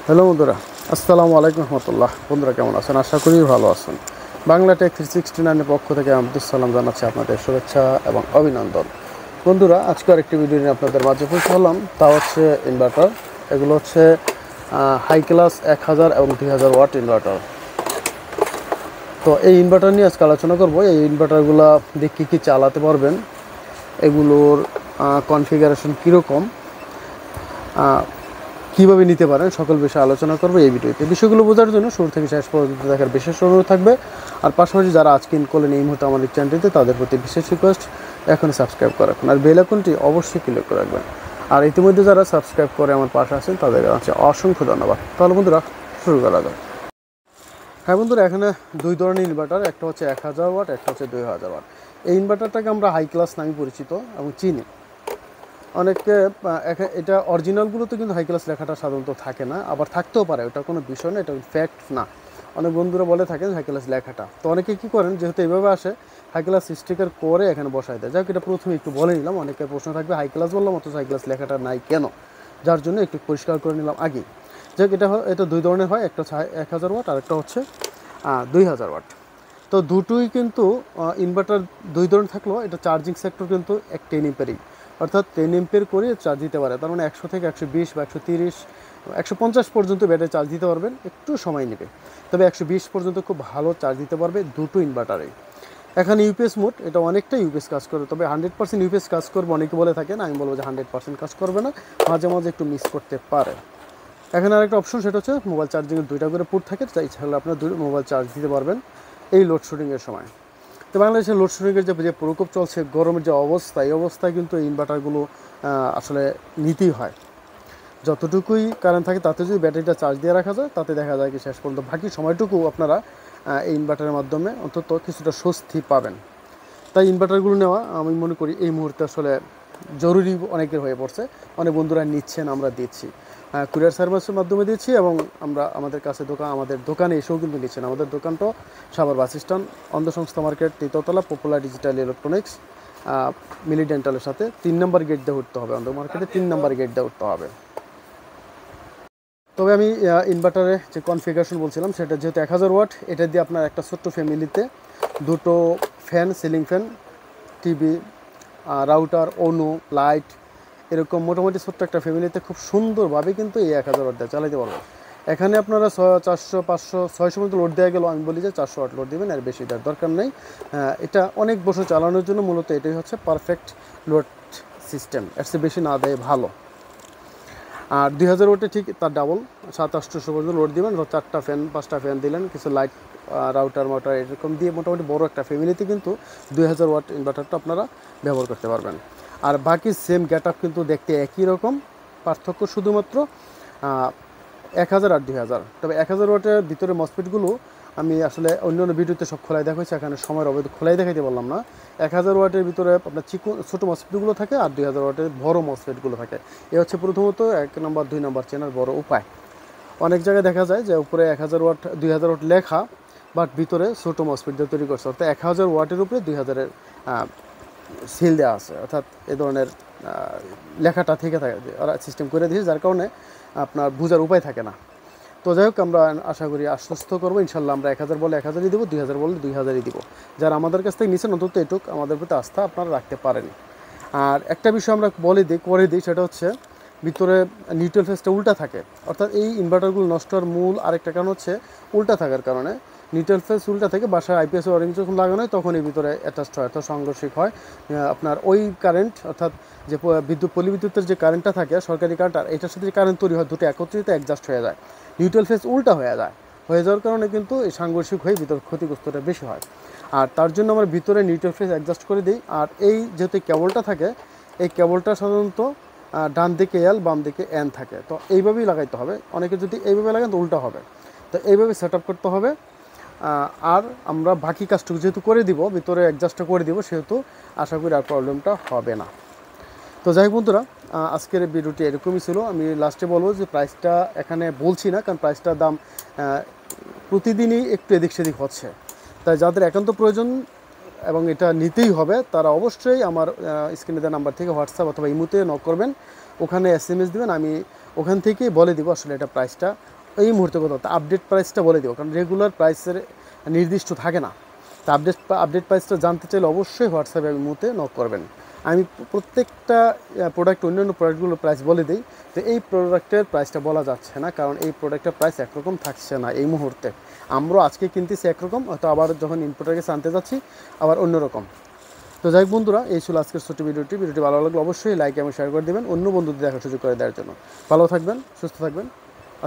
Hello বন্ধুরা, আসসালামু আলাইকুম রহমতুল্লাহ। বন্ধুরা কেমন আছেন? আশা করি ভালো আছেন। বাংলা টেক 369 পক্ষ থেকে আব্দুল সালাম জানাচ্ছি আপনাদের শুভেচ্ছা এবং অভিনন্দন। বন্ধুরা, আজকে আরেকটি ভিডিও নিয়ে আপনাদের মাঝে উপস্থিত হলাম। তা হচ্ছে ইনভার্টার। এগুলো হচ্ছে হাই ক্লাস 1000 এবং 2000 ওয়াট ইনভার্টার। তো এই ইনভার্টার নিয়ে আজকে আলোচনা করব। এই ইনভার্টারগুলো দিয়ে কী কী চালাতে পারবেন, এগুলোর কনফিগারেশন কীরকম, কীভাবে নিতে পারেন, সকল বিষয়ে আলোচনা করবো এই ভিডিওতে। বিষয়গুলো বোঝার জন্য শুরু থেকে শেষ পর্যন্ত দেখার বিশেষ অনুরোধ থাকবে। আর পাশাপাশি যারা আজকে ইন করলেন এই মুহূর্তে আমাদের চ্যানেলটিতে, তাদের প্রতি বিশেষ রিকোয়েস্ট এখন সাবস্ক্রাইব করে রাখুন আর বেল আইকনটি অবশ্যই ক্লিক করে রাখবেন। আর ইতিমধ্যে যারা সাবস্ক্রাইব করে আমার পাশে আছেন তাদের কাছে অসংখ্য ধন্যবাদ। তাহলে বন্ধুরা শুরু করা যাক। হ্যাঁ বন্ধুরা, এখানে দুই ধরনের ইনভার্টার, একটা হচ্ছে 1000 ওয়াট, একটা হচ্ছে 2000 ওয়াট। এই ইনভার্টারটাকে আমরা হাই ক্লাস নামে পরিচিত এবং চিনি। অনেকে এটা অরিজিনালগুলোতে কিন্তু হাই ক্লাস লেখাটা সাধারণত থাকে না, আবার থাকতেও পারে, ওটা কোনো বিষয় না, এটা ফ্যাক্ট না। অনেক বন্ধুরা বলে থাকেন হাই ক্লাস লেখাটা। তো অনেকে কী করেন, যেহেতু এইভাবে আসে হাই ক্লাস স্টিকার করে এখানে বসায় দেয়। যাই হোক, এটা প্রথমে একটু বলে নিলাম। অনেকের প্রশ্ন থাকবে হাই ক্লাস বললাম অথচ হাই ক্লাস লেখাটা নাই কেন, যার জন্য একটু পরিষ্কার করে নিলাম আগে। যাই হোক, এটা দুই ধরনের হয়, একটা হচ্ছে 1000 ওয়াট আর একটা হচ্ছে 2000 ওয়াট। তো দুটোই কিন্তু ইনভার্টার দুই ধরনের থাকলেও এটা চার্জিং সেক্টর কিন্তু 10 এম্পিয়ারই, অর্থাৎ 10 এম্পিয়ার করে চার্জ দিতে পারে। তার মানে 100 থেকে 120 বা 130 150 পর্যন্ত ব্যাটারি চার্জ দিতে পারবেন, একটু সময় নেবে। তবে 120 পর্যন্ত খুব ভালো চার্জ দিতে পারবে দুটো ইনভার্টারে। এখানে ইউপিএস মোড, এটা অনেকটা ইউপিএস কাজ করে, তবে 100% ইউপিএস কাজ করবে অনেকে বলে থাকেন। আমি বলবো যে 100% কাজ করবে না, মাঝে মাঝে একটু মিস করতে পারে। এখানে আরেকটা অপশন, সেটা হচ্ছে মোবাইল চার্জিংয়ের দুইটা করে পোর্ট থাকে, তাহলে আপনার মোবাইল চার্জ দিতে পারবেন এই লোডশেডিংয়ের সময়। তো বাংলাদেশের লোডশেডিংয়ের যে প্রকোপ চলছে, গরমের যে অবস্থা, এই অবস্থায় কিন্তু এই ইনভার্টারগুলো আসলে নিতেই হয়। যতটুকুই কারেন্ট থাকে তাতে যদি ব্যাটারিটা চার্জ দিয়ে রাখা যায়, তাতে দেখা যায় কি শেষ পর্যন্ত বাকি সময়টুকু আপনারা এই ইনভার্টারের মাধ্যমে অন্তত কিছুটা স্বস্তি পাবেন। তাই ইনভার্টারগুলো নেওয়া আমি মনে করি এই মুহূর্তে আসলে জরুরি অনেকের হয়ে পড়ছে। অনেক বন্ধুরা নিচ্ছেন, আমরা দিচ্ছি, কুরিয়ার সার্ভিসের মাধ্যমে দিচ্ছি এবং আমরা আমাদের কাছে আমাদের দোকানে এসেও কিন্তু নিচ্ছেন। আমাদের দোকানটা সাভার বাস স্ট্যান্ড, অন্ধ সংস্থা মার্কেট, তৃতীয়তলা, পপুলার ডিজিটাল ইলেকট্রনিক্স, মিলি ডেন্টালের সাথে 3 নম্বর গেট দিয়ে উঠতে হবে। অন্ধ মার্কেটে 3 নম্বর গেট দিয়ে উঠতে হবে। তবে আমি ইনভার্টারে যে কনফিগারেশন বলছিলাম, সেটা যেহেতু 1000 ওয়াট, এটা দিয়ে আপনার একটা ছোট্ট ফ্যামিলিতে দুটো fan, ceiling fan, TV, router, অনু, লাইট, এরকম মোটামুটি ছোট্ট একটা ফ্যামিলিতে খুব সুন্দরভাবে কিন্তু এই 1000 ওয়াট দিয়ে চালাতে পারবেন। এখানে আপনারা 400, 500, 600 মতো লোড দেওয়া গেল, আমি বলি যে 400 ওয়াট লোড দেবেন, আর বেশি দেওয়ার দরকার নেই। এটা অনেক বছর চালানোর জন্য মূলত এটাই হচ্ছে পারফেক্ট লোড সিস্টেম, এর চেয়ে বেশি না দেয় ভালো। আর 2000 ওয়াটে ঠিক তার ডাবল 700-800 পর্যন্ত লোড দেবেন। 4টা ফ্যান, 5টা ফ্যান দিলেন, কিছু লাইট, রাউটার মোটার, এরকম দিয়ে মোটামুটি বড় একটা ফ্যামিলিতে কিন্তু 2000 ওয়াট ইনভার্টারটা আপনারা ব্যবহার করতে পারবেন। আর বাকি সেম গেট আপ কিন্তু দেখতে একই রকম, পার্থক্য শুধুমাত্র 1000 আর 2000। তবে 1000 ওয়াটের ভিতরে মসফেটগুলো আমি আসলে অন্য ভিডিওতে সব খোলাই দেখাচ্ছি, এখানে সময়ের অবৈধ খোলাই দেখাইতে বললাম না। 1000 ওয়াটের ভিতরে আপনার ছোটো মসফেটগুলো থাকে আর 2000 ওয়াটের বড় মসফেটগুলো থাকে। এ হচ্ছে প্রথমত 1 নম্বর 2 নম্বর চেনার বড় উপায়। অনেক জায়গায় দেখা যায় যে উপরে 1000 ওয়াট 2000 ওয়াট লেখা, বাট ভিতরে ছোটো মসফেট দিয়ে তৈরি করছে, অর্থাৎ 1000 ওয়াটের উপরে 2000-এর সিল দেওয়া আছে, অর্থাৎ এ ধরনের লেখাটা থেকে থাকে, ওরা সিস্টেম করে দিয়েছে, যার কারণে আপনার বোঝার উপায় থাকে না। তো যাই হোক, আমরা আশা করি আশ্বস্ত করবো ইনশাল্লাহ, আমরা 1000 বলে 1000ই দেবো, 2000 বলে 2000ই দিব। যারা আমাদের কাছ থেকে নিচ্ছেন অন্তত এটুক আমাদের প্রতি আস্থা আপনারা রাখতে পারেন। আর একটা বিষয় আমরা করে দিই, সেটা হচ্ছে ভিতরে নিউট্রাল ফেসটা উল্টা থাকে, অর্থাৎ এই ইনভার্টারগুলো নষ্ট হওয়ার মূল আরেকটা কারণ হচ্ছে উল্টা থাকার কারণে। নিউট্রাল ফেস উল্টা থেকে বাসায় আইপিএস ওয়ারিং যখন লাগানো হয় তখন এই ভিতরে অ্যাটাচড হয়, অর্থাৎ সাংঘর্ষিক হয়। আপনার ওই কারেন্ট, অর্থাৎ যে পলিবিদ্যুতের যে কারেন্টটা থাকে, সরকারি কারেন্ট, আর এটার সাথে যে কারেন্ট তৈরি হয়, দুটো একত্রিত অ্যাডজাস্ট হয়ে যায়, নিউট্রাল ফেস উল্টা হয়ে যাওয়ার কারণে কিন্তু এই সাংঘর্ষিক হয়ে ভিতর ক্ষতিগ্রস্তটা বেশি হয়। আর তার জন্য আমরা ভিতরে নিউট্রাল ফেস অ্যাডজাস্ট করে দিই। আর এই যেহেতু কেবলটা থাকে, এই কেবলটা সাধারণত ডান দিকে এল, বাম দিকে এন থাকে, তো এইভাবেই লাগাইতে হবে। অনেকে যদি এইভাবে লাগান তো উল্টা হবে, তো এইভাবে সেট আপ করতে হবে। আর আমরা বাকি কাজটুকু যেহেতু করে দিব, ভিতরে অ্যাডজাস্টটা করে দিব, সেহেতু আশা করি আর প্রবলেমটা হবে না। তো যাই হোক বন্ধুরা, আজকের ভিডিওটি এরকমই ছিল। আমি লাস্টে বলবো যে প্রাইসটা এখানে বলছি না, কারণ প্রাইসটার দাম প্রতিদিনই একটু এদিক সেদিক হচ্ছে। তাই যাদের একান্ত প্রয়োজন এবং এটা নিতেই হবে, তারা অবশ্যই আমার স্ক্রিনে দেওয়া নাম্বার থেকে হোয়াটসঅ্যাপ অথবা ইমোতে নক করবেন, ওখানে SMS দেবেন, আমি ওখান থেকেই বলে দিব আসলে এটা প্রাইসটা এই মুহূর্তে কথা তা আপডেট প্রাইসটা বলে দেবো, কারণ রেগুলার প্রাইসের নির্দিষ্ট থাকে না। তা আপডেট প্রাইসটা জানতে চাইলে অবশ্যই হোয়াটসঅ্যাপে এই মুহূর্তে নক করবেন। আমি প্রত্যেকটা প্রোডাক্ট অন্যান্য প্রোডাক্টগুলোর প্রাইস বলে দিই, তো এই প্রোডাক্টের প্রাইসটা বলা যাচ্ছে না, কারণ এই প্রোডাক্টের প্রাইস একরকম থাকছে না এই মুহূর্তে। আমরাও আজকে কিনতেছি একরকম, হয়তো আবার যখন ইম্পোর্টার কাছে আনতে যাচ্ছি আবার অন্যরকম। তো যাই হোক বন্ধুরা, এই ছিল আজকের ছোটো ভিডিওটি ভালো লাগলে অবশ্যই লাইক এবং শেয়ার করে দেবেন অন্য বন্ধুদের দেখার সুযোগ করে দেওয়ার জন্য। ভালো থাকবেন, সুস্থ থাকবেন।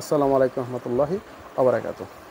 আসসালামু আলাইকুম রহমতুল্লাহি ওয়া বারাকাতুহু।